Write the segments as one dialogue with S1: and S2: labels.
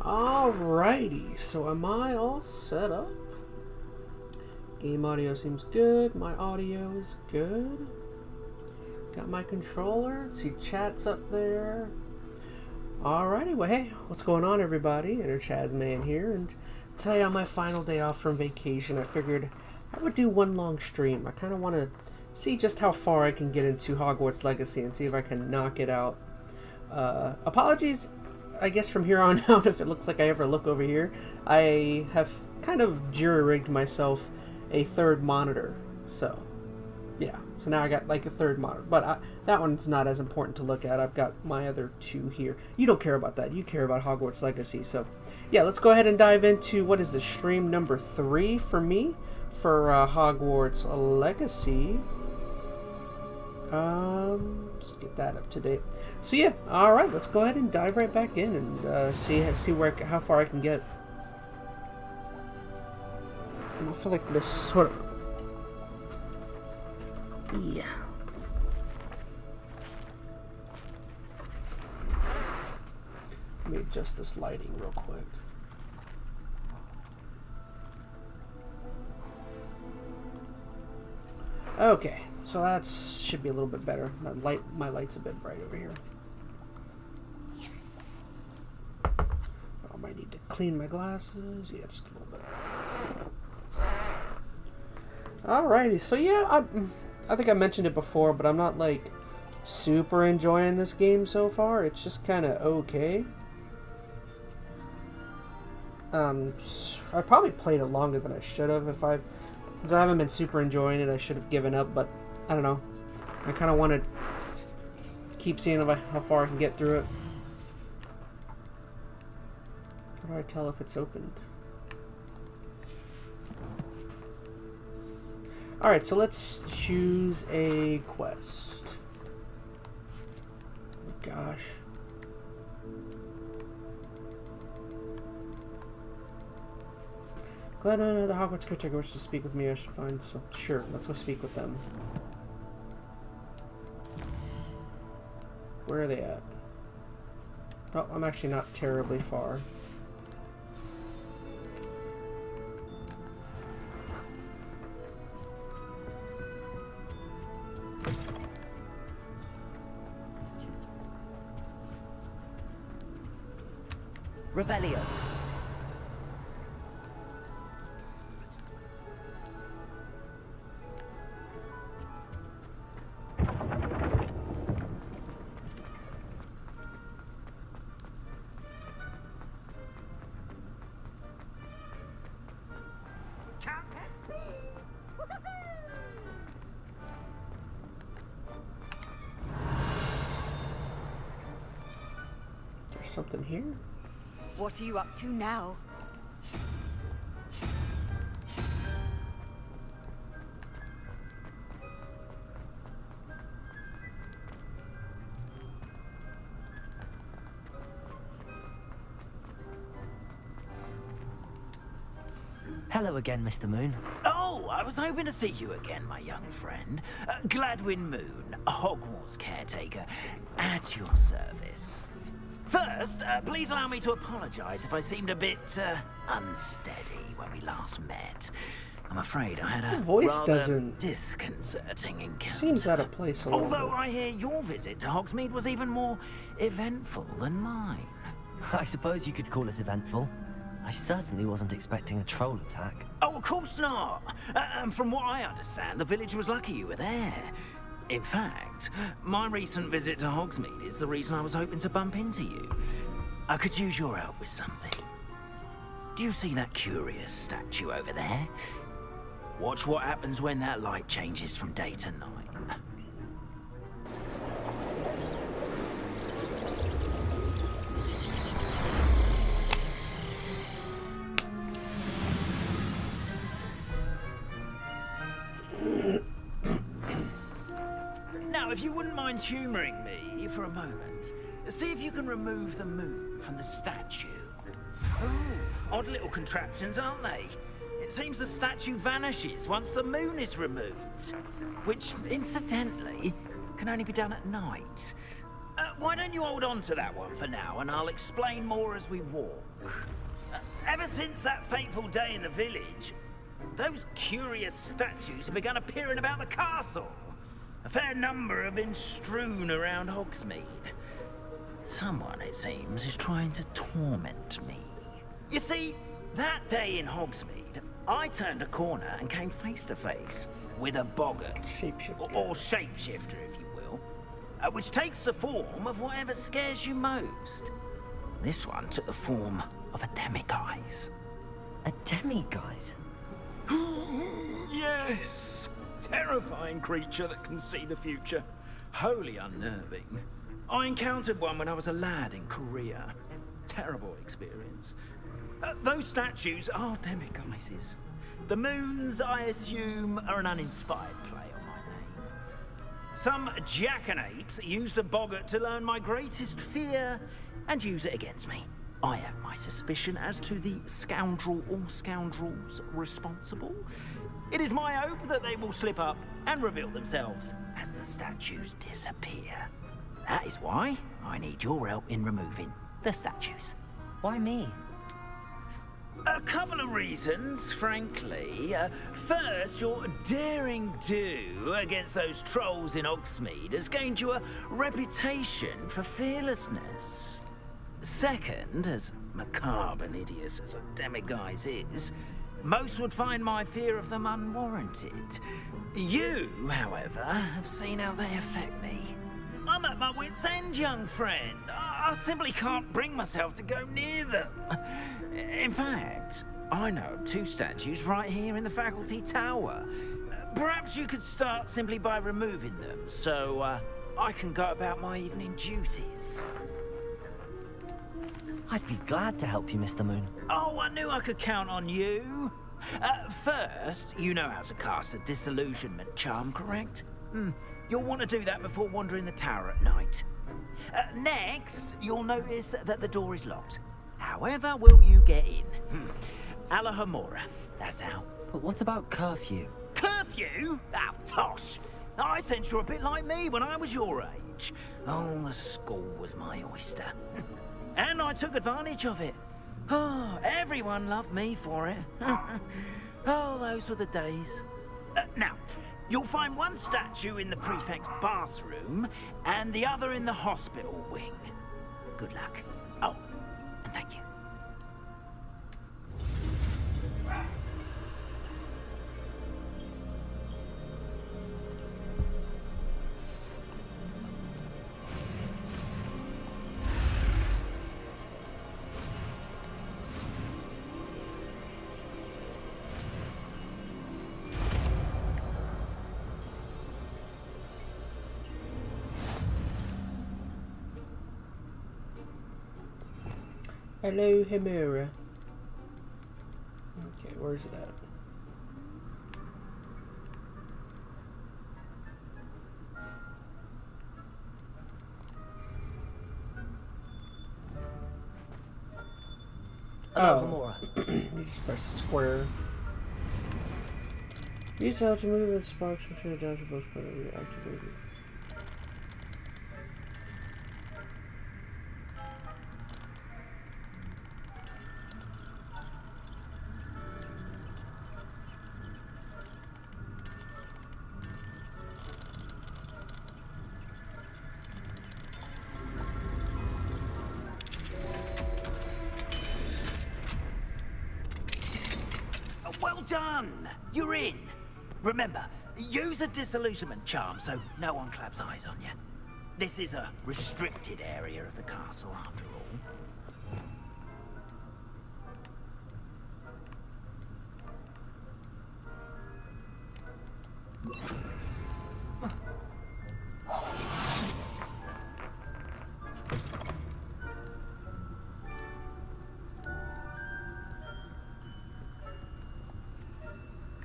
S1: Alrighty, so am I all set up? Game audio seems good. My audio is good. Got my controller. See chat's up there. Alrighty, well hey, what's going on everybody? EnteR ChatZ MaN here, and today on my final day off from vacation, I figured I would do one long stream. I kind of want to see just how far I can get into Hogwarts Legacy and see if I can knock it out. Apologies, I guess from here on out if it looks like I ever look over here. I have kind of jury-rigged myself a third monitor, so yeah. So now I got like a third monitor, but that one's not as important to look at. I've got my other two here. You don't care about that. You care about Hogwarts Legacy. So yeah, let's go ahead and dive into what is the stream number 3 for me for Hogwarts Legacy. Let's get that up to date. So yeah, all right, let's go ahead and dive right back in and see how far I can get. I feel like this sort of. Yeah. Let me adjust this lighting real quick. Okay, so that should be a little bit better. My light's a bit bright over here. I might need to clean my glasses. Yeah, just a little bit. Alrighty, so yeah, I think I mentioned it before, but I'm not like super enjoying this game so far. It's just kind of okay. I probably played it longer than I should have. Since I haven't been super enjoying it, I should have given up. But I don't know. I kind of want to keep seeing how far I can get through it. How do I tell if it's opened? Alright, so let's choose a quest. Oh gosh. Glad the Hogwarts caretaker wishes to speak with me. I should find some. Sure, let's go speak with them. Where are they at? Oh, I'm actually not terribly far.
S2: Revelio.
S1: There's something here.
S2: What are you up to now?
S3: Hello again, Mr. Moon.
S4: Oh, I was hoping to see you again, my young friend. Gladwin Moon, Hogwarts caretaker, at your service. First, please allow me to apologize if I seemed a bit unsteady when we last met. I'm afraid I had a rather disconcerting encounter.
S1: Seems out of place a little
S4: Although
S1: bit.
S4: I hear your visit to Hogsmeade was even more eventful than mine.
S3: I suppose you could call it eventful. I certainly wasn't expecting a troll attack.
S4: Oh, of course not. And from what I understand, the village was lucky you were there. In fact, my recent visit to Hogsmeade is the reason I was hoping to bump into you. I could use your help with something. Do you see that curious statue over there? Watch what happens when that light changes from day to night. Now, if you wouldn't mind humoring me for a moment, see if you can remove the moon from the statue. Oh, odd little contraptions, aren't they? It seems the statue vanishes once the moon is removed, which, incidentally, can only be done at night. Why don't you hold on to that one for now, and I'll explain more as we walk. Ever since that fateful day in the village, those curious statues have begun appearing about the castle. A fair number have been strewn around Hogsmeade. Someone, it seems, is trying to torment me. You see, that day in Hogsmeade, I turned a corner and came face to face with a boggart.
S1: Shapeshifter.
S4: Or shapeshifter, if you will. Which takes the form of whatever scares you most. This one took the form of a demiguise.
S3: A demiguise?
S4: Yes! Terrifying creature that can see the future. Wholly unnerving. I encountered one when I was a lad in Korea. Terrible experience. Those statues are demiguises. The moons, I assume, are an uninspired play on my name. Some jackanapes used a boggart to learn my greatest fear and use it against me. I have my suspicion as to the scoundrel or scoundrels responsible. It is my hope that they will slip up and reveal themselves as the statues disappear. That is why I need your help in removing the statues.
S3: Why me?
S4: A couple of reasons, frankly. First, your daring do against those trolls in Hogsmeade has gained you a reputation for fearlessness. Second, as macabre and hideous as a demiguise is, most would find my fear of them unwarranted. You, however, have seen how they affect me. I'm at my wit's end, young friend. I simply can't bring myself to go near them. In fact, I know of two statues right here in the faculty tower. Perhaps you could start simply by removing them, so I can go about my evening duties.
S3: I'd be glad to help you, Mr. Moon.
S4: Oh, I knew I could count on you. First, you know how to cast a disillusionment charm, correct? You'll want to do that before wandering the tower at night. Next, you'll notice that the door is locked. However will you get in? Alahomora, that's how.
S3: But what about curfew?
S4: Curfew? Oh, tosh. I sense you're a bit like me when I was your age. Oh, the school was my oyster. And I took advantage of it. Oh, everyone loved me for it. Oh, those were the days. Now, you'll find one statue in the prefect's bathroom and the other in the hospital wing. Good luck. Oh, and thank you.
S1: Hello, Himura. Okay, where's it at?
S3: Alahomora.
S1: You just press square. Use how to move with sparks from share down to both whenever activated.
S4: Well done! You're in! Remember, use a disillusionment charm so no one claps eyes on you. This is a restricted area of the castle, after all.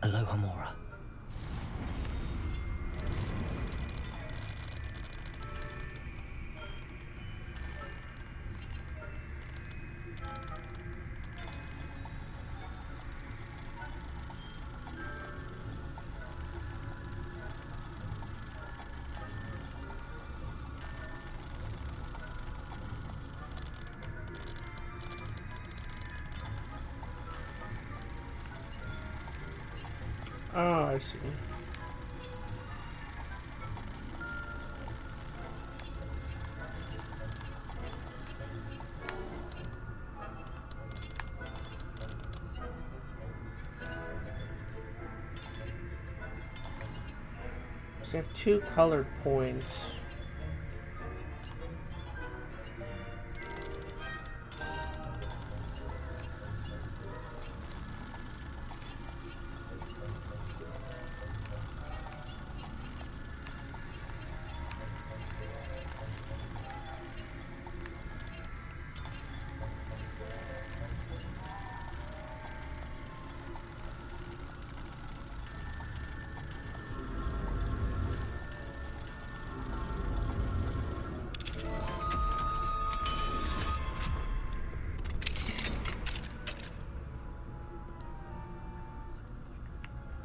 S3: Alahomora.
S1: Oh, I see. So I have 2 colored points.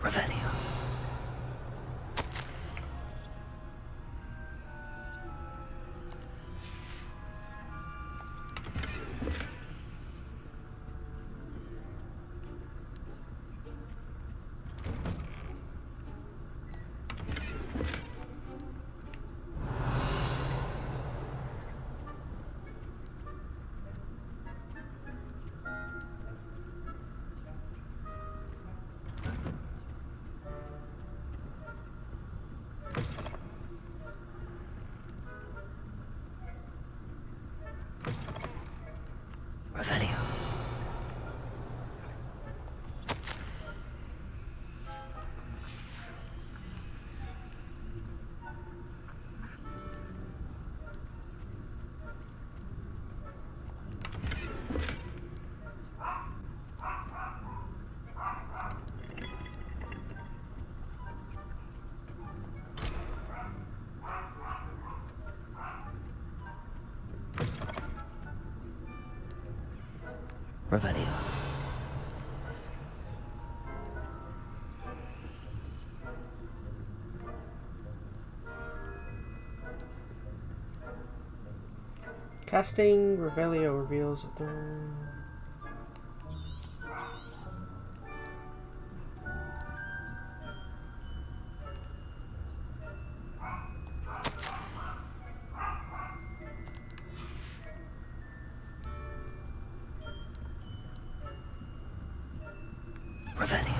S3: Revelio. Revelio. Revelio.
S1: Casting Revelio reveals that they're...
S3: Revelio.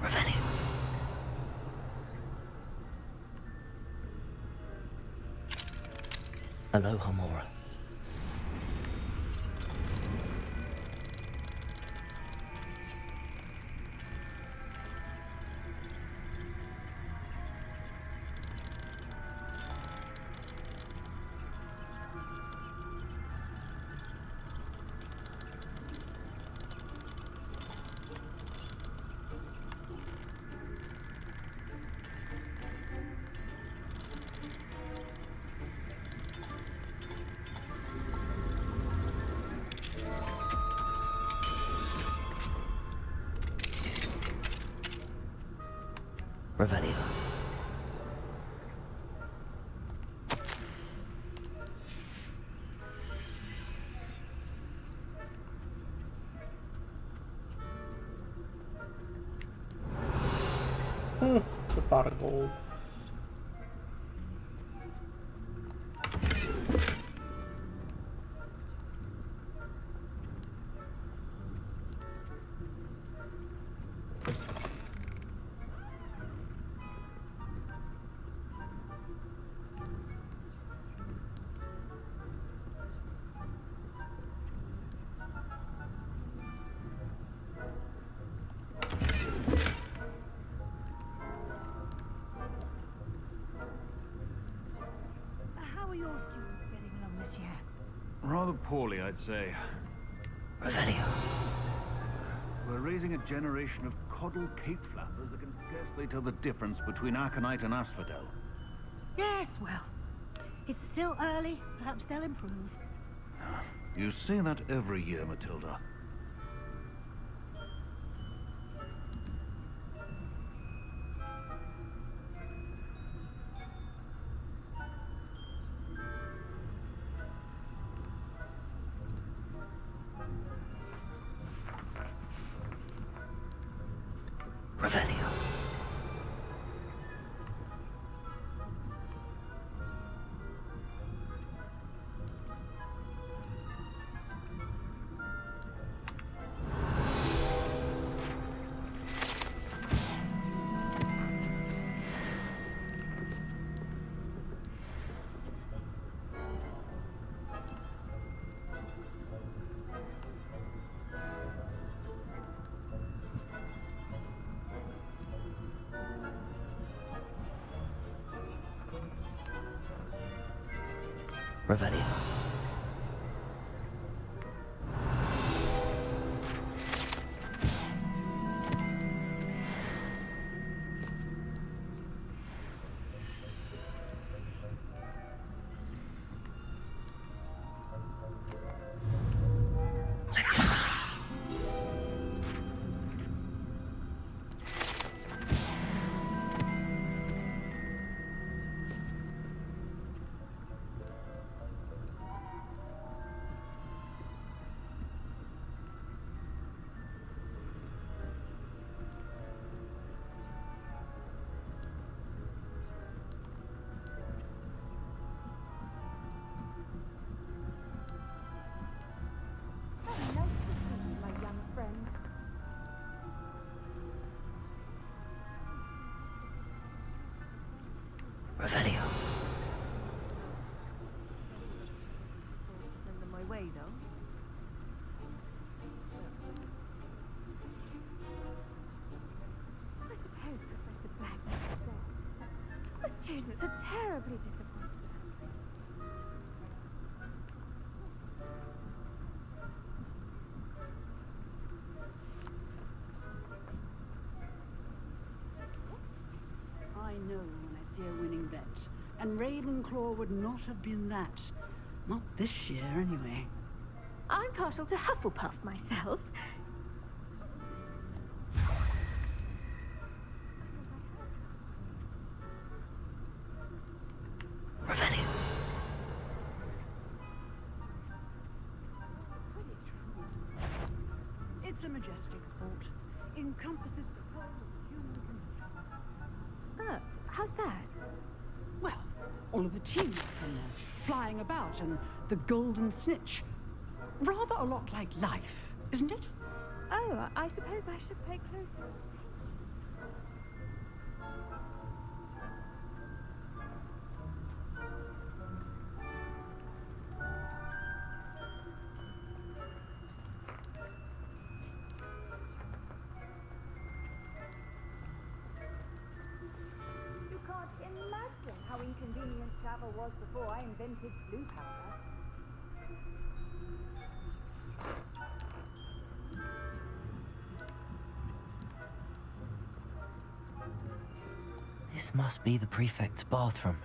S3: Revelio. Aloha Mora. Revelio.
S1: It's a pot of gold.
S5: monsieur?
S6: Rather poorly, I'd say.
S3: Revelio.
S6: We're raising a generation of coddled cape flappers that can scarcely tell the difference between aconite and asphodel.
S5: Yes, well, it's still early. Perhaps they'll improve.
S6: You say that every year, Matilda.
S3: Revelio. Revelio. Revelio.
S5: Send them my way, though. I suppose Professor Black is there. The students are terribly disappointed.
S7: I know when I see a winning bet, and Ravenclaw would not have been that. Not this year, anyway.
S8: I'm partial to Hufflepuff myself.
S3: Revelio.
S7: It's a majestic sport. Encompasses the whole of human condition.
S8: How's that?
S7: Well, all of the teams and flying about and the golden snitch. Rather a lot like life, isn't it?
S8: Oh, I suppose I should pay closer.
S5: You can't imagine how inconvenient travel was before I invented blue powder.
S3: This must be the prefect's bathroom.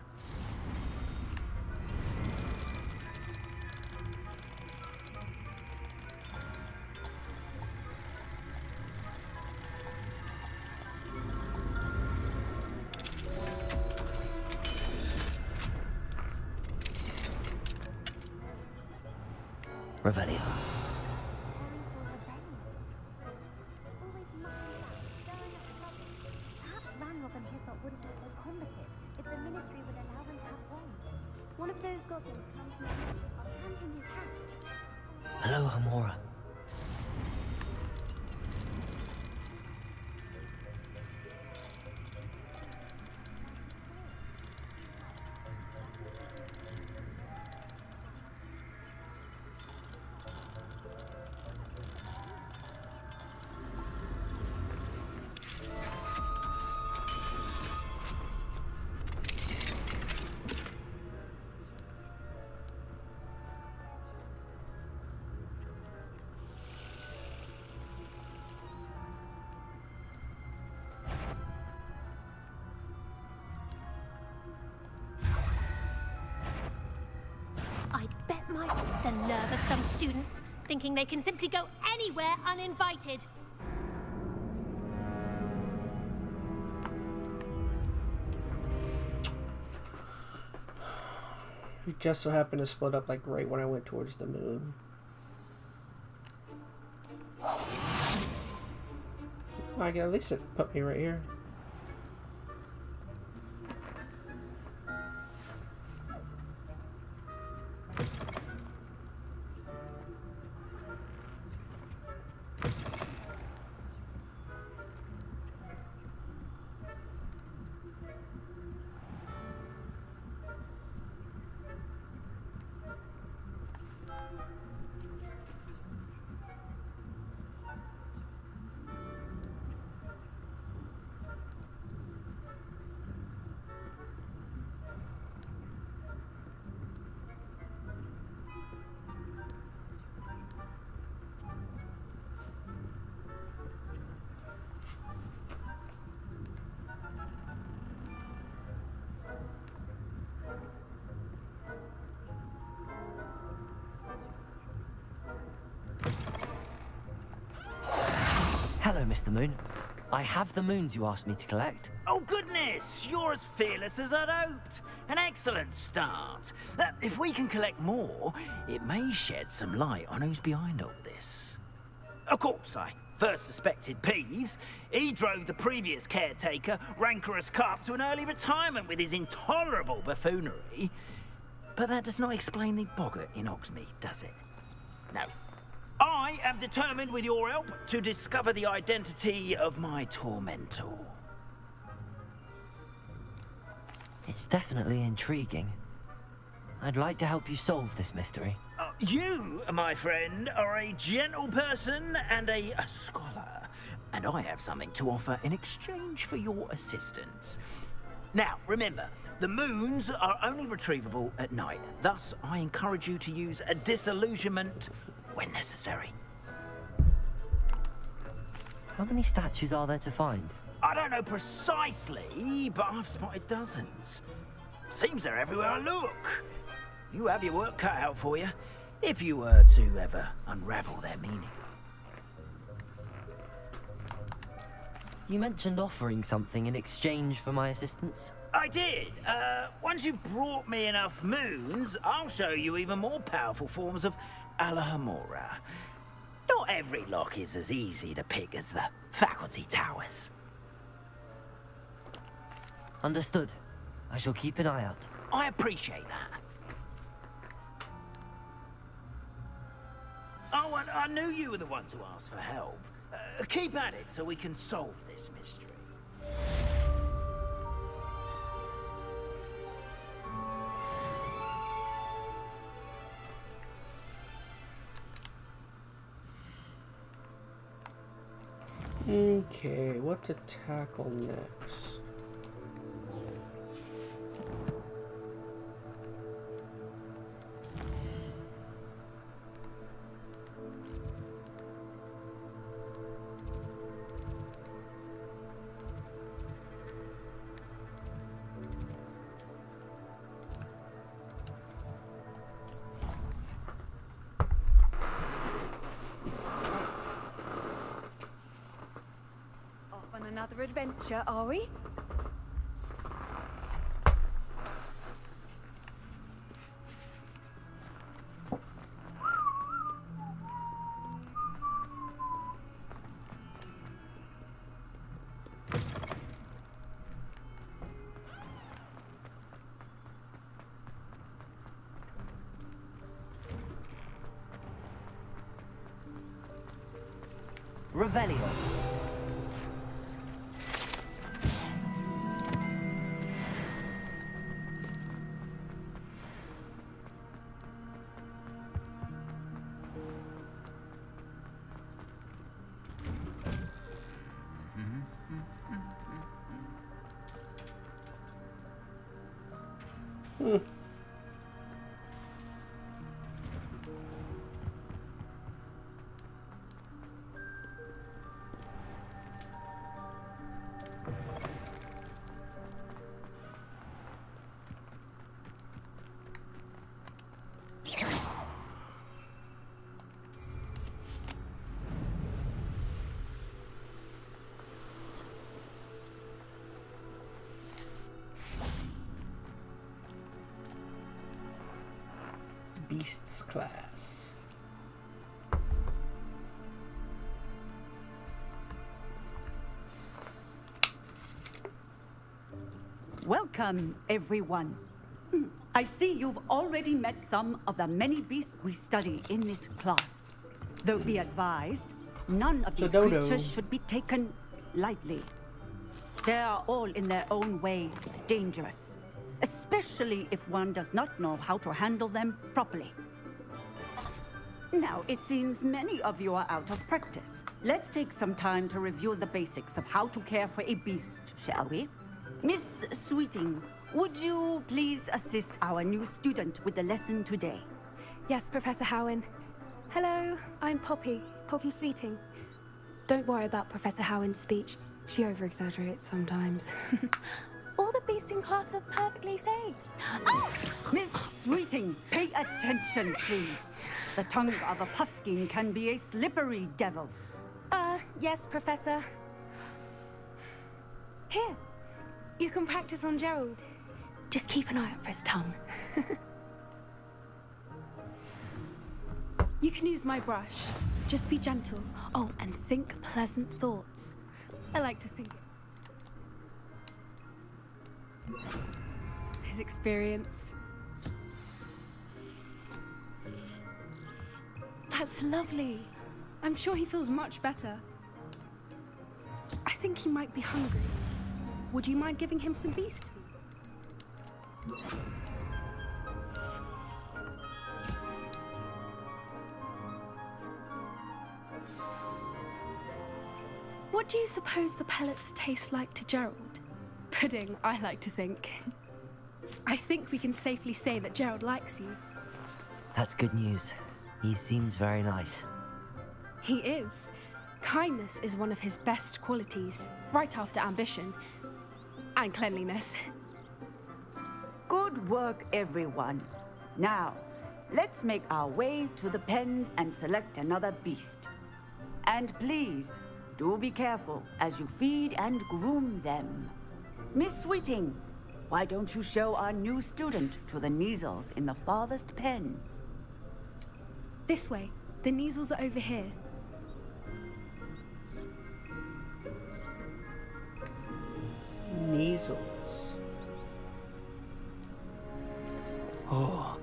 S3: Revelio.
S8: One of those goblins comes from I'll hand him his hat.
S3: Hello, Hamora.
S9: dynamite. The nerve of some students, thinking they can simply go anywhere uninvited.
S1: We just so happened to split up like right when I went towards the moon. I guess at least it put me right here.
S3: Hello, Mr. Moon. I have the moons you asked me to collect.
S4: Oh, goodness! You're as fearless as I'd hoped. An excellent start. If we can collect more, it may shed some light on who's behind all this. Of course, I first suspected Peeves. He drove the previous caretaker, rancorous Carp, to an early retirement with his intolerable buffoonery. But that does not explain the boggart in Hogsmeade, does it? No. I am determined, with your help, to discover the identity of my tormentor.
S3: It's definitely intriguing. I'd like to help you solve this mystery.
S4: You, my friend, are a gentle person and a scholar, and I have something to offer in exchange for your assistance. Now, remember, the moons are only retrievable at night. Thus, I encourage you to use a disillusionment when necessary.
S3: How many statues are there to find?
S4: I don't know precisely, but I've spotted dozens. Seems they're everywhere I look. You have your work cut out for you, if you were to ever unravel their meaning.
S3: You mentioned offering something in exchange for my assistance?
S4: I did. Once you've brought me enough moons, I'll show you even more powerful forms of Alahamora. Not every lock is as easy to pick as the faculty towers.
S3: Understood. I shall keep an eye out.
S4: I appreciate that. Oh, and I knew you were the one to ask for help. Keep at it so we can solve this mystery.
S1: Okay, what to tackle next?
S2: Another adventure, are we?
S3: Revelio.
S1: Beasts class.
S10: Welcome, everyone. I see you've already met some of the many beasts we study in this class. Though be advised, none of these creatures should be taken lightly. They are all in their own way dangerous, especially if one does not know how to handle them properly. Now, it seems many of you are out of practice. Let's take some time to review the basics of how to care for a beast, shall we? Miss Sweeting, would you please assist our new student with the lesson today?
S11: Yes, Professor Howen. Hello, I'm Poppy Sweeting. Don't worry about Professor Howen's speech. She over-exaggerates sometimes. All the beasts in class are perfectly safe. Oh!
S10: Miss Sweeting, pay attention, please. The tongue of a puffskein can be a slippery devil.
S11: Yes, Professor. Here, you can practice on Gerald. Just keep an eye out for his tongue. You can use my brush. Just be gentle. Oh, and think pleasant thoughts. I like to think it. His experience. That's lovely. I'm sure he feels much better. I think he might be hungry. Would you mind giving him some beast food? What do you suppose the pellets taste like to Gerald? Pudding, I like to think. I think we can safely say that Gerald likes you.
S3: That's good news. He seems very nice.
S11: He is. Kindness is one of his best qualities, right after ambition. And cleanliness.
S10: Good work, everyone. Now, let's make our way to the pens and select another beast. And please, do be careful as you feed and groom them. Miss Sweeting, why don't you show our new student to the Neasels in the farthest pen?
S11: This way. The Neasels are over here.
S1: Neasels.
S12: Oh,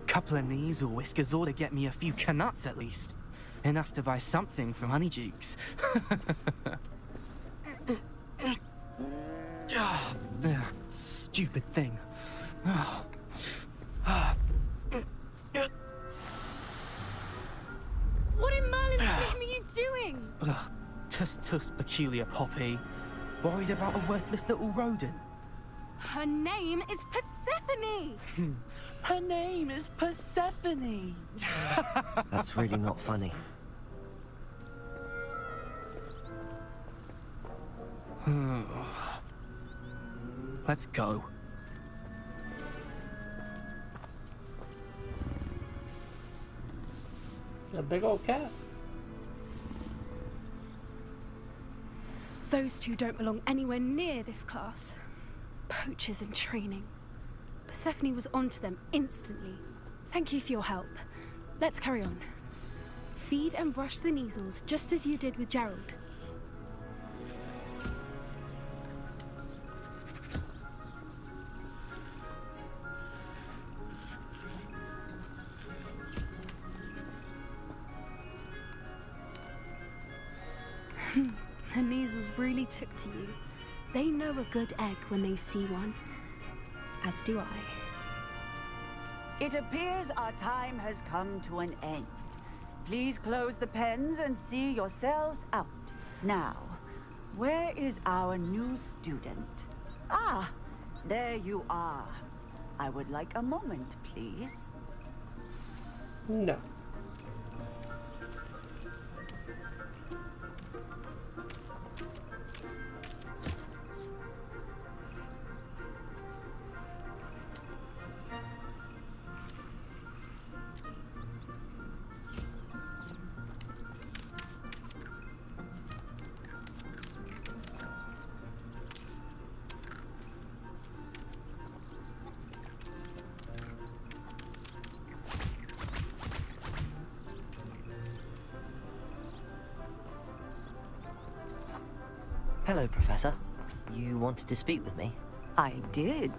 S12: couple of Neasel whiskers ought to get me a few canuts at least. Enough to buy something from Honeydukes. Stupid thing.
S11: What in Merlin's name are you doing?
S12: Tuss, peculiar Poppy. Worried about a worthless little rodent?
S11: Her name is Persephone!
S12: Her name is Persephone!
S3: That's really not funny.
S12: Let's go.
S1: A big old cat.
S11: Those two don't belong anywhere near this class. Poachers in training. Persephone was onto them instantly. Thank you for your help. Let's carry on. Feed and brush the Neasels just as you did with Gerald. The Neasels really took to you. They know a good egg when they see one. As do I.
S10: It appears our time has come to an end. Please close the pens and see yourselves out. Now, where is our new student? Ah, there you are. I would like a moment, please.
S1: No.
S3: Hello, Professor. You wanted to speak with me?
S10: I did.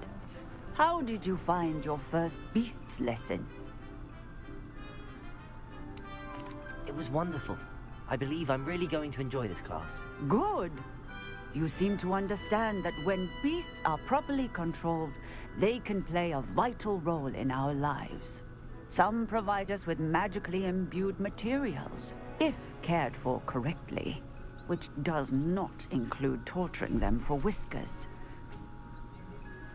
S10: How did you find your first beasts lesson?
S3: It was wonderful. I believe I'm really going to enjoy this class.
S10: Good. You seem to understand that when beasts are properly controlled, they can play a vital role in our lives. Some provide us with magically imbued materials, if cared for correctly, which does not include torturing them for whiskers.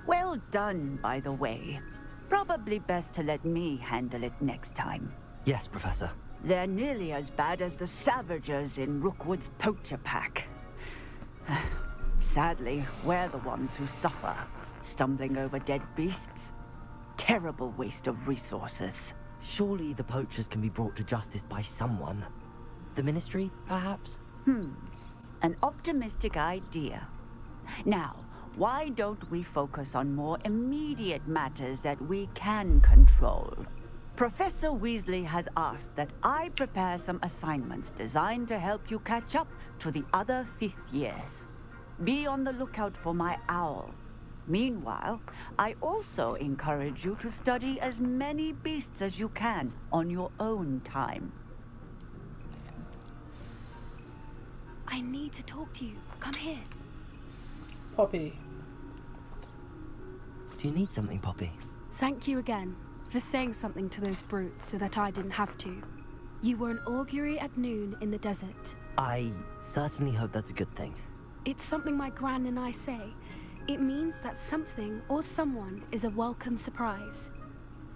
S10: Well done, by the way. Probably best to let me handle it next time.
S3: Yes, Professor.
S10: They're nearly as bad as the Savagers in Rookwood's poacher pack. Sadly, we're the ones who suffer, stumbling over dead beasts. Terrible waste of resources.
S3: Surely the poachers can be brought to justice by someone. The Ministry, perhaps?
S10: An optimistic idea. Now, why don't we focus on more immediate matters that we can control? Professor Weasley has asked that I prepare some assignments designed to help you catch up to the other 5th years. Be on the lookout for my owl. Meanwhile, I also encourage you to study as many beasts as you can on your own time.
S11: I need to talk to you. Come here.
S1: Poppy.
S3: Do you need something, Poppy?
S11: Thank you again for saying something to those brutes so that I didn't have to. You were an augury at noon in the desert.
S3: I certainly hope that's a good thing.
S11: It's something my gran and I say. It means that something or someone is a welcome surprise.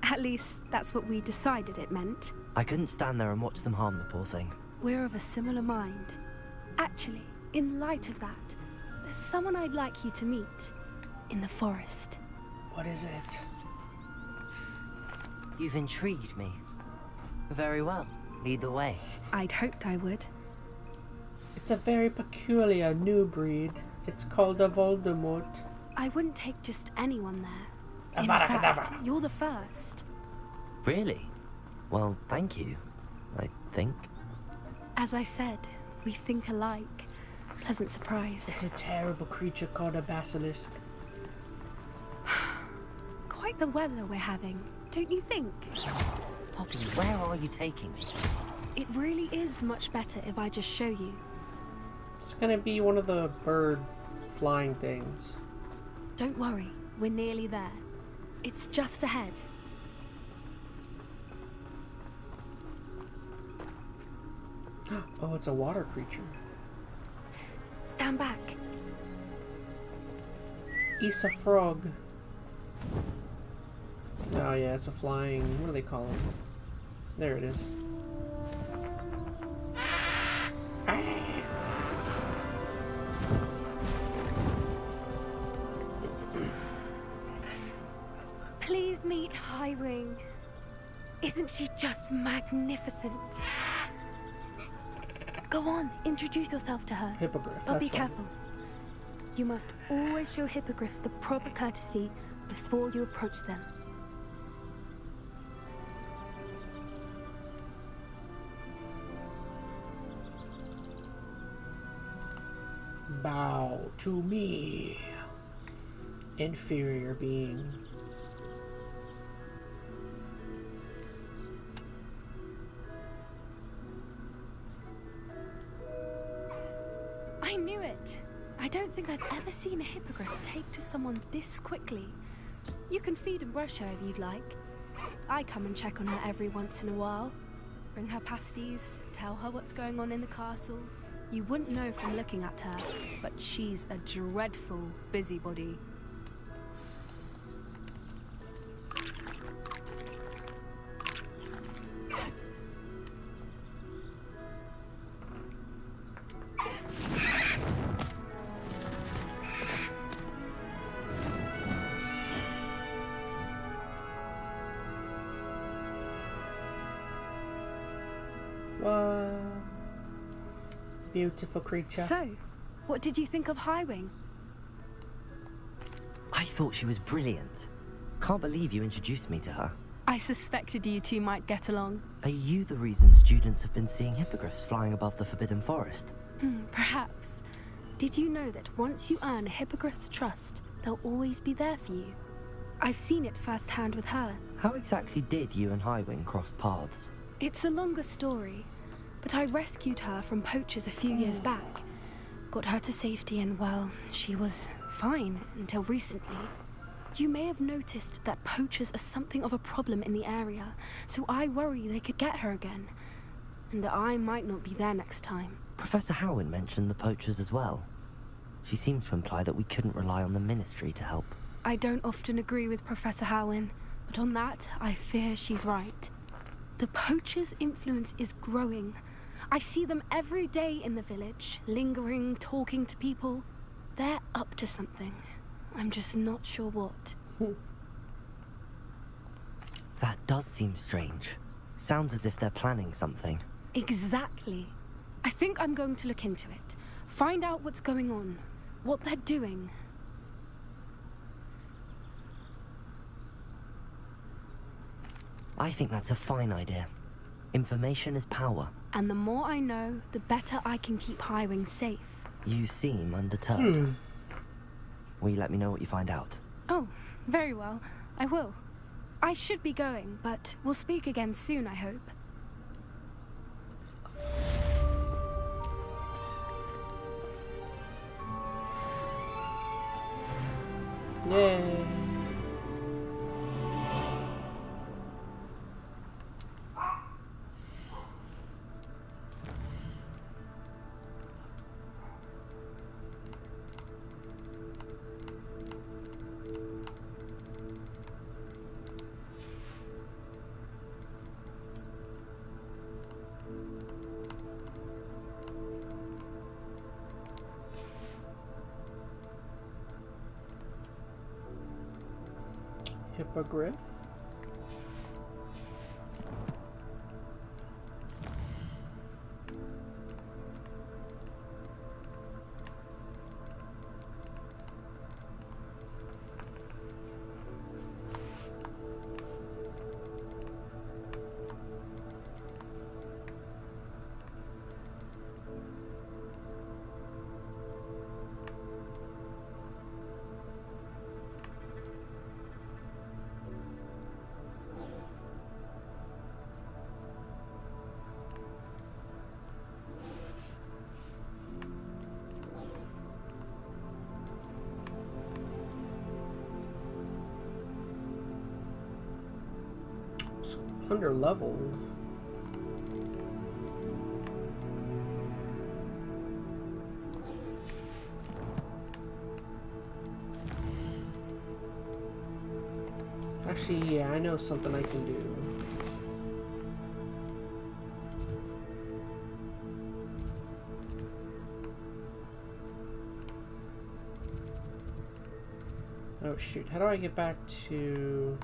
S11: At least, that's what we decided it meant.
S3: I couldn't stand there and watch them harm the poor thing.
S11: We're of a similar mind. Actually, in light of that, there's someone I'd like you to meet. In the forest.
S1: What is it?
S3: You've intrigued me. Very well. Lead the way.
S11: I'd hoped I would.
S1: It's a very peculiar new breed. It's called a Voldemort.
S11: I wouldn't take just anyone there. In fact, you're the first.
S3: Really? Well, thank you, I think.
S11: As I said, we think alike. Pleasant surprise.
S1: It's a terrible creature called a basilisk.
S11: Quite the weather we're having, don't you think?
S3: Poppy, where are you taking me?
S11: It really is much better if I just show you.
S1: It's gonna be one of the bird flying things.
S11: Don't worry, we're nearly there. It's just ahead.
S1: Oh, it's a water creature.
S11: Stand back.
S1: Issa frog. Oh yeah, it's a flying... what do they call it? There it is.
S11: Please meet Highwing. Isn't she just magnificent? Go on, introduce yourself to her.
S1: Hippogriff.
S11: But be
S1: that's
S11: careful. You must always show hippogriffs the proper courtesy before you approach them.
S1: Bow to me, inferior being.
S11: I knew it. I don't think I've ever seen a hippogriff take to someone this quickly. You can feed and brush her if you'd like. I come and check on her every once in a while. Bring her pasties, tell her what's going on in the castle. You wouldn't know from looking at her, but she's a dreadful busybody.
S1: Wow. Beautiful creature.
S11: So, what did you think of Highwing?
S3: I thought she was brilliant. Can't believe you introduced me to her.
S11: I suspected you two might get along.
S3: Are you the reason students have been seeing hippogriffs flying above the Forbidden Forest?
S11: Perhaps. Did you know that once you earn Hippogriff's trust, they'll always be there for you? I've seen it firsthand with her.
S3: How exactly did you and Highwing cross paths?
S11: It's a longer story, but I rescued her from poachers a few years back. Got her to safety and, well, she was fine until recently. You may have noticed that poachers are something of a problem in the area, so I worry they could get her again. And I might not be there next time.
S3: Professor Howin mentioned the poachers as well. She seems to imply that we couldn't rely on the Ministry to help.
S11: I don't often agree with Professor Howin, but on that, I fear she's right. The poachers' influence is growing. I see them every day in the village, lingering, talking to people. They're up to something. I'm just not sure what.
S3: That does seem strange. Sounds as if they're planning something.
S11: Exactly. I think I'm going to look into it. Find out what's going on, what they're doing.
S3: I think that's a fine idea. Information is power.
S11: And the more I know, the better I can keep Highwing safe.
S3: You seem undeterred. Will you let me know what you find out?
S11: Oh, very well. I will. I should be going, but we'll speak again soon, I hope.
S1: Yay. Hippogriff. Under leveled. Actually, yeah, I know something I can do. Oh shoot, how do I get back to...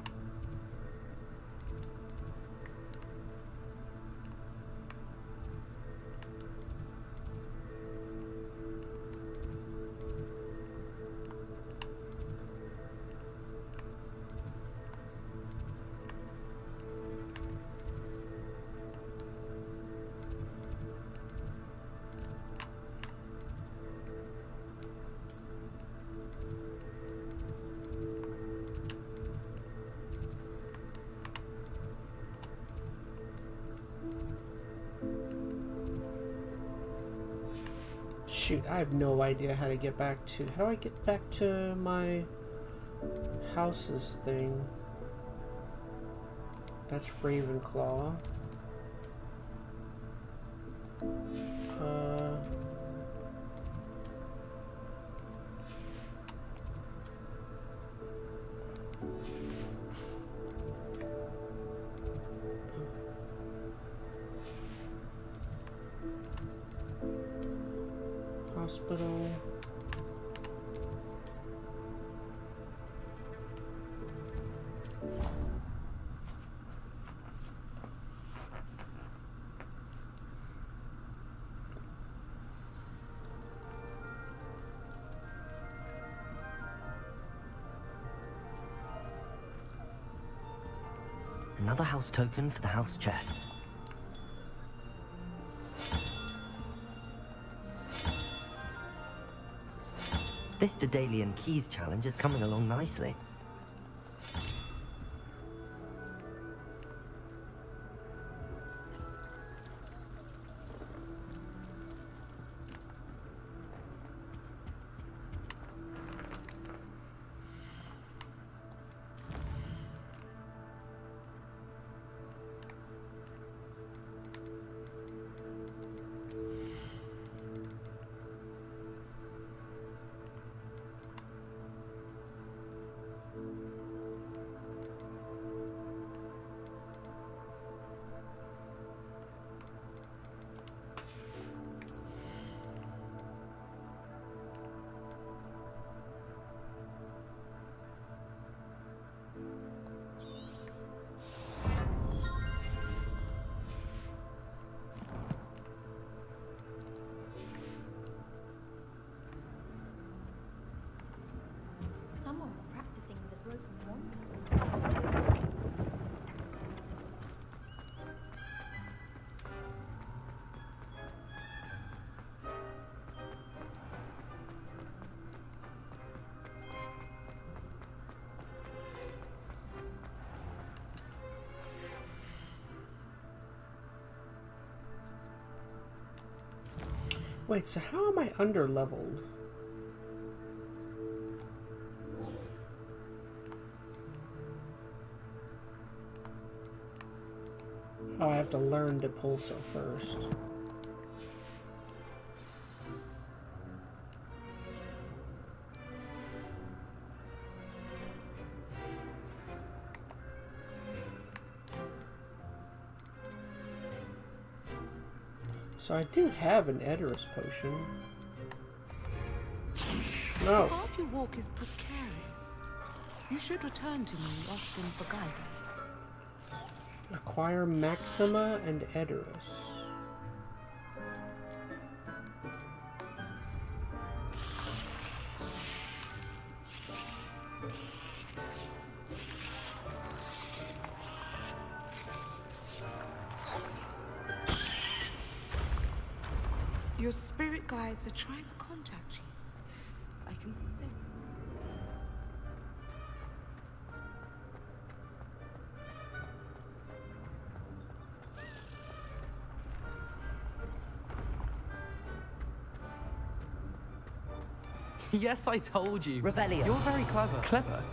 S1: Shoot, I have no idea how to get back to... How do I get back to my houses thing? That's Ravenclaw. Hospital.
S3: Another house token for the house chest. This Daedalian Keys challenge is coming along nicely.
S8: Someone was practicing with a broken wand.
S1: Wait, so how am I under-leveled? Oh, I have to learn to pulsar first. So I do have an EnteR potion. No.
S13: The path you walk is precarious. You should return to me often for guidance.
S1: Acquire Maxima and EnteR.
S13: Your spirit guides are trying to contact you. I can sense.
S12: Yes, I told you.
S3: Revelio.
S12: You're very clever.
S14: Clever?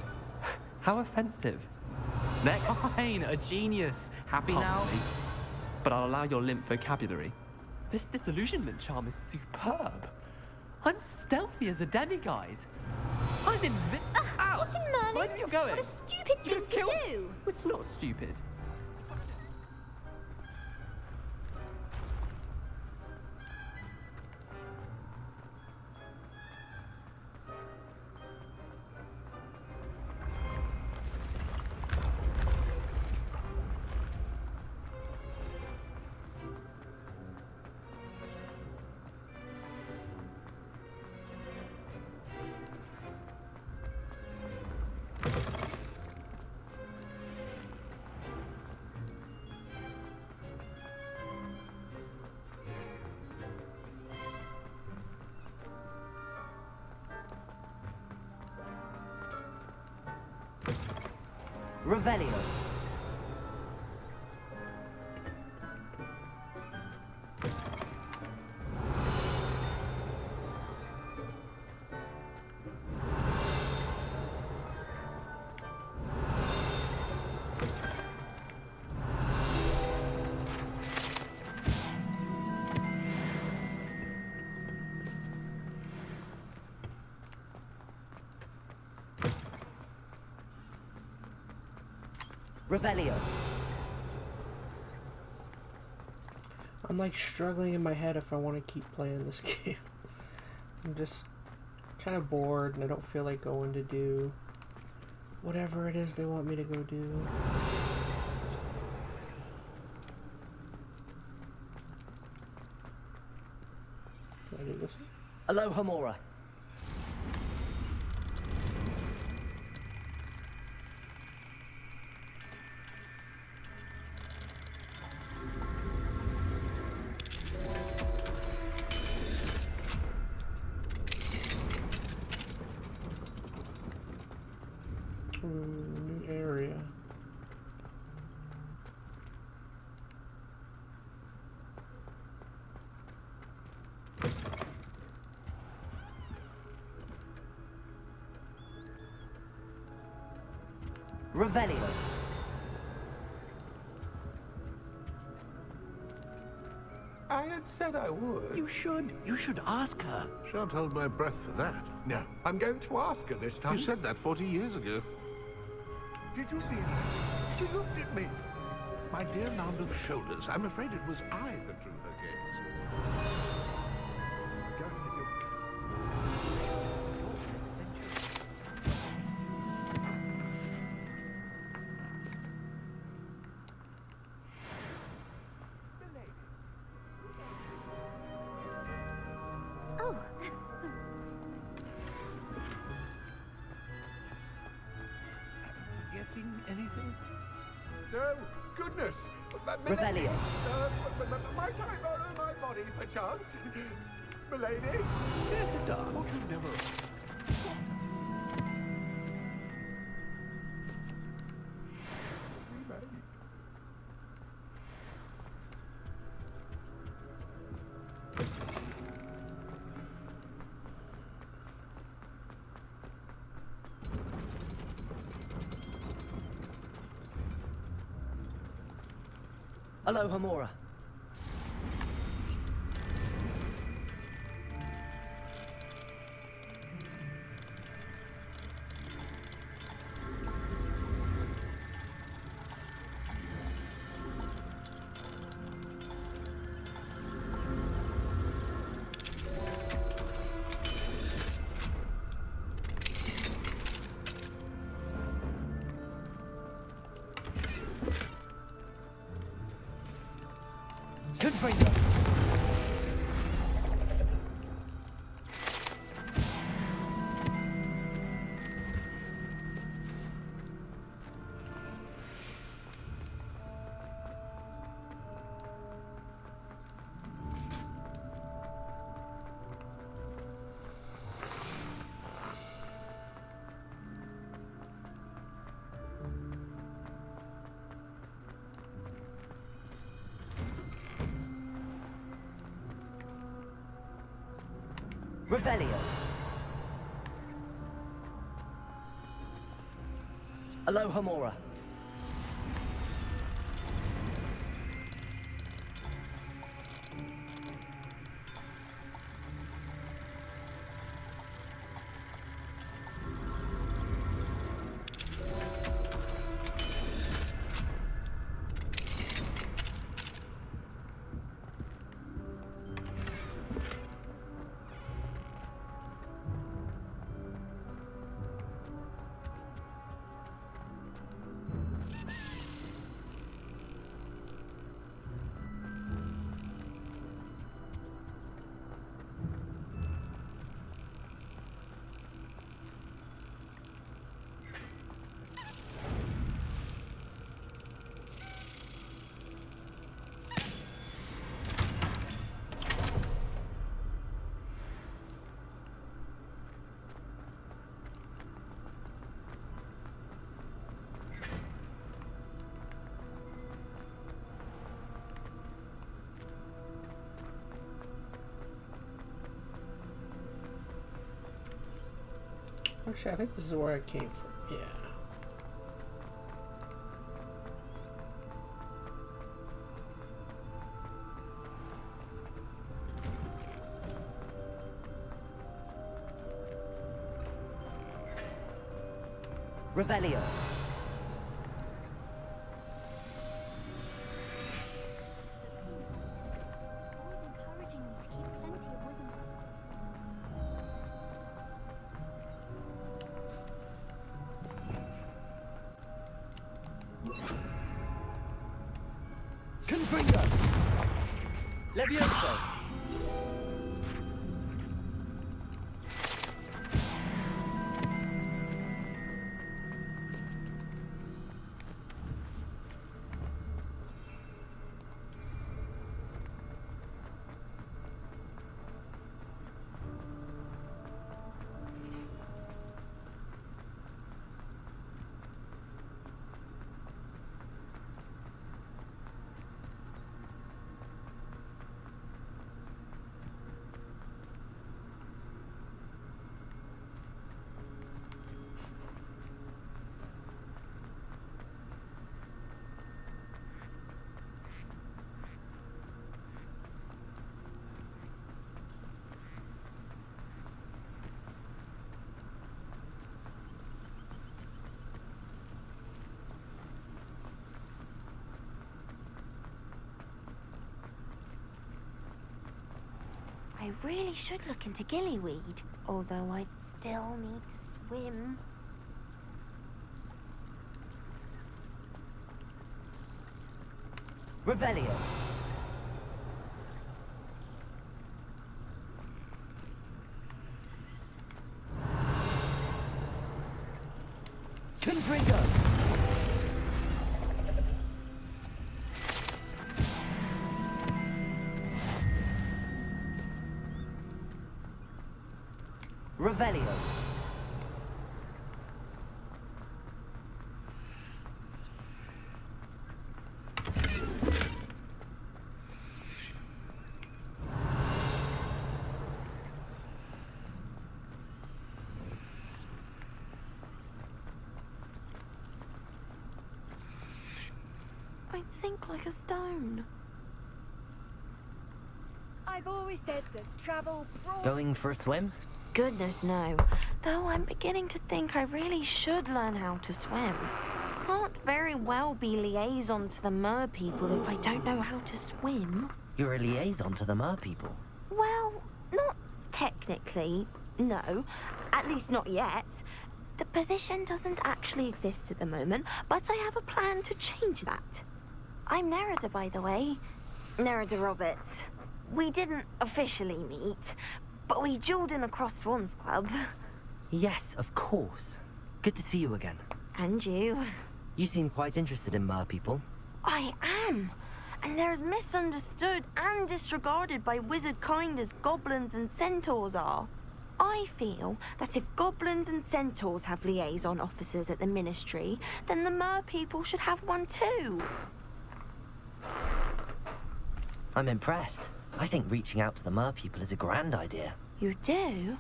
S14: How offensive. Next.
S12: Fine, a genius. Happy
S14: Possibly.
S12: now?
S14: But I'll allow your limp vocabulary. This disillusionment charm is superb. I'm stealthy as a demiguise. I'm Ow!
S9: What in Merlin?
S14: Where are you going?
S9: What a stupid thing to do!
S14: It's not stupid.
S3: Revelio. Revelio.
S1: I'm like struggling in my head if I want to keep playing this game. I'm just kind of bored and I don't feel like going to do whatever it is they want me to go do. Can I do this?
S3: Aloha Mora. Revelio.
S15: I had said I would.
S6: You should. You should ask her.
S15: Shan't hold my breath for that. No, I'm going to ask her this time.
S6: You said that 40 years ago.
S15: Did you see her? She looked at me.
S6: My dear mound of shoulders, I'm afraid it was I that drew her gaze.
S8: Oh.
S6: Getting anything?
S15: No, goodness.
S3: Revelio.
S15: My time, my body, perchance. Milady?
S6: Dare to dance? You never...
S3: Hello, Hamora. Good finger. Revelio. Hello, Hamora.
S1: Actually, I think this is where I came from. Yeah.
S3: Revelio. Confringo. Levioso.
S16: I really should look into gillyweed, although I'd still need to swim.
S3: Revelio. Confringo. Revelio.
S16: I'd sink like a stone.
S2: I've always said that travel brought...
S3: Going for a swim?
S16: Goodness, no. Though I'm beginning to think I really should learn how to swim. Can't very well be liaison to the mer people if I don't know how to swim.
S3: You're a liaison to the mer people.
S16: Well, not technically, no. At least not yet. The position doesn't actually exist at the moment, but I have a plan to change that. I'm Nerida, by the way. Nerida Roberts. We didn't officially meet, but we dueled in the Crossed Swans Club.
S3: Yes, of course. Good to see you again.
S16: And you.
S3: You seem quite interested in mer people.
S16: I am. And they're as misunderstood and disregarded by wizard kind as goblins and centaurs are. I feel that if goblins and centaurs have liaison officers at the ministry, then the mer people should have one too.
S3: I'm impressed. I think reaching out to the mer people is a grand idea.
S16: You do?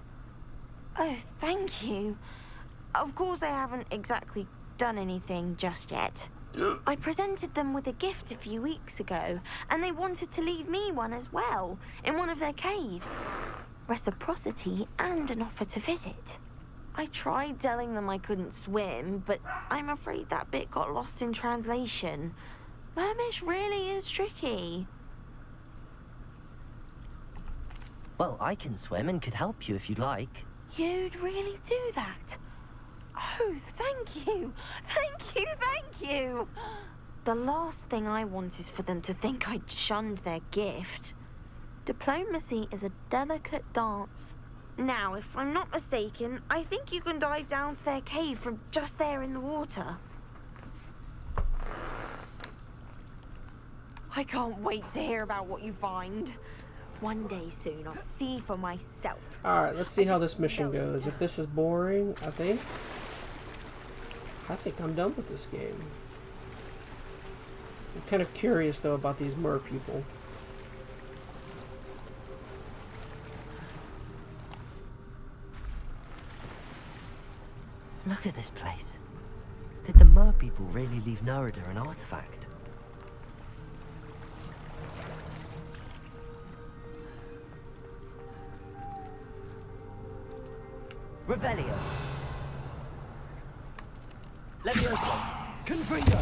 S16: Oh, thank you. Of course I haven't exactly done anything just yet. I presented them with a gift a few weeks ago, and they wanted to leave me one as well, in one of their caves. Reciprocity and an offer to visit. I tried telling them I couldn't swim, but I'm afraid that bit got lost in translation. Mermish really is tricky.
S3: Well, I can swim and could help you if you'd like.
S16: You'd really do that? Oh, thank you. Thank you, thank you. The last thing I want is for them to think I'd shunned their gift. Diplomacy is a delicate dance. Now, if I'm not mistaken, I think you can dive down to their cave from just there in the water. I can't wait to hear about what you find. One day soon, I'll see for myself.
S1: Alright, let's see how this mission goes. If this is boring, I think I'm done with this game. I'm kind of curious, though, about these mer people.
S3: Look at this place. Did the mer people really leave Nerida an artifact? Revelio. Leviosa. Confringo.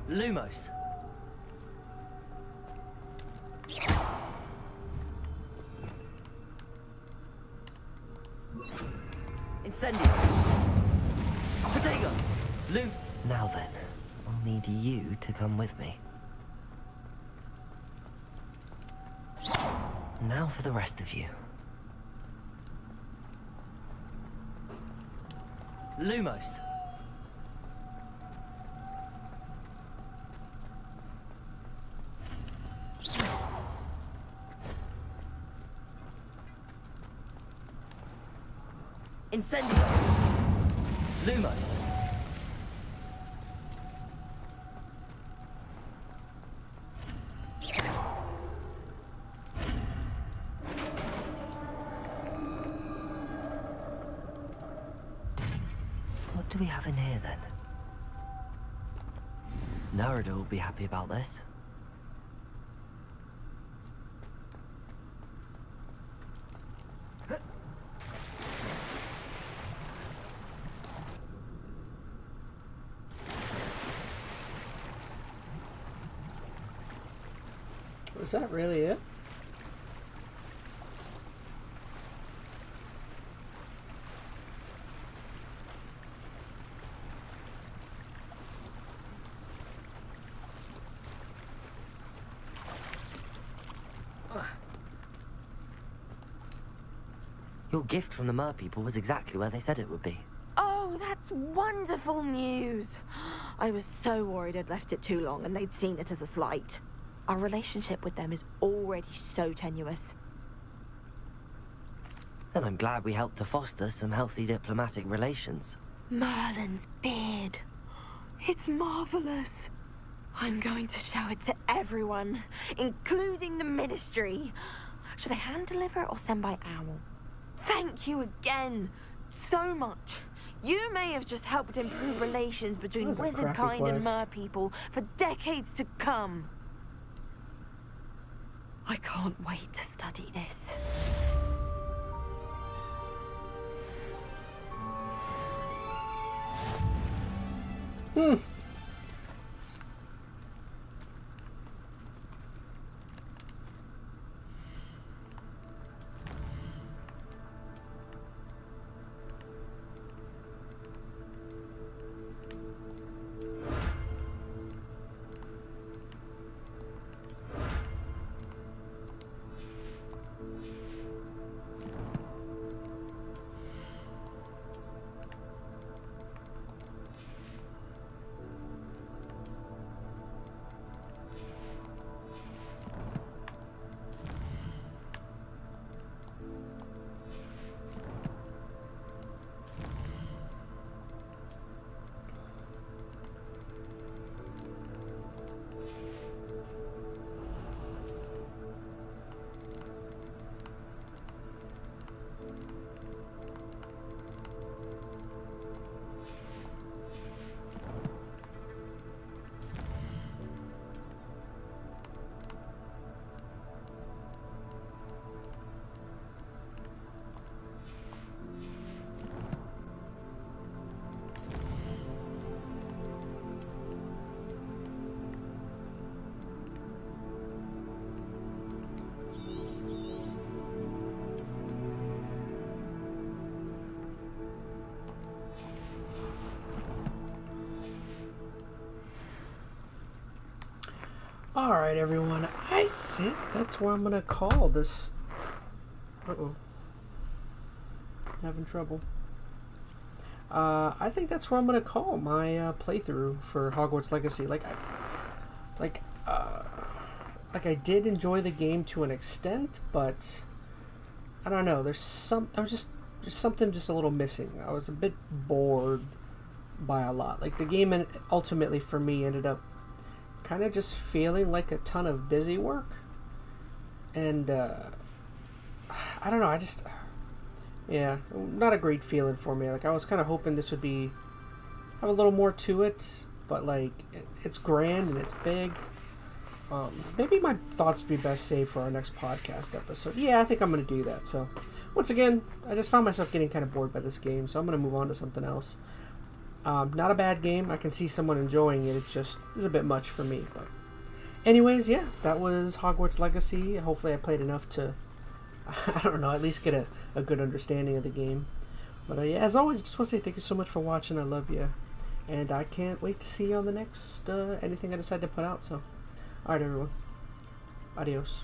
S3: Lumos. Incendio. Protego. Lum. Now then, I'll need you to come with me. Now for the rest of you. Lumos. Incendio. Lumos. What do we have in here, then? Nerida will be happy about this.
S1: Was that really it?
S3: Your gift from the mer people was exactly where they said it would be.
S16: Oh, that's wonderful news. I was so worried I'd left it too long and they'd seen it as a slight. Our relationship with them is already so tenuous.
S3: Then I'm glad we helped to foster some healthy diplomatic relations.
S16: Merlin's beard. It's marvelous. I'm going to show it to everyone, including the Ministry. Should I hand deliver it or send by owl? Thank you again so much. You may have just helped improve relations between wizard kind and mer people for decades to come. I can't wait to study this.
S1: Alright, everyone. I think that's where I'm gonna call this. Uh-oh. Having trouble. I think that's where I'm gonna call my playthrough for Hogwarts Legacy. Like I did enjoy the game to an extent, but I don't know. There's something just a little missing. I was a bit bored by a lot. Like the game ultimately for me ended up kind of just feeling like a ton of busy work, and I don't know. Yeah, not a great feeling for me. Like I was kind of hoping this would have a little more to it, but like it's grand and it's big. Maybe my thoughts would be best saved for our next podcast episode. Yeah, I think I'm going to do that. So, once again, I just found myself getting kind of bored by this game, so I'm going to move on to something else. Not a bad game. I can see someone enjoying it. It's a bit much for me. But anyways, yeah, that was Hogwarts Legacy. Hopefully I played enough to, I don't know, at least get a good understanding of the game. But yeah, as always, just want to say thank you so much for watching. I love you. And I can't wait to see you on the next anything I decide to put out. So, alright everyone. Adios.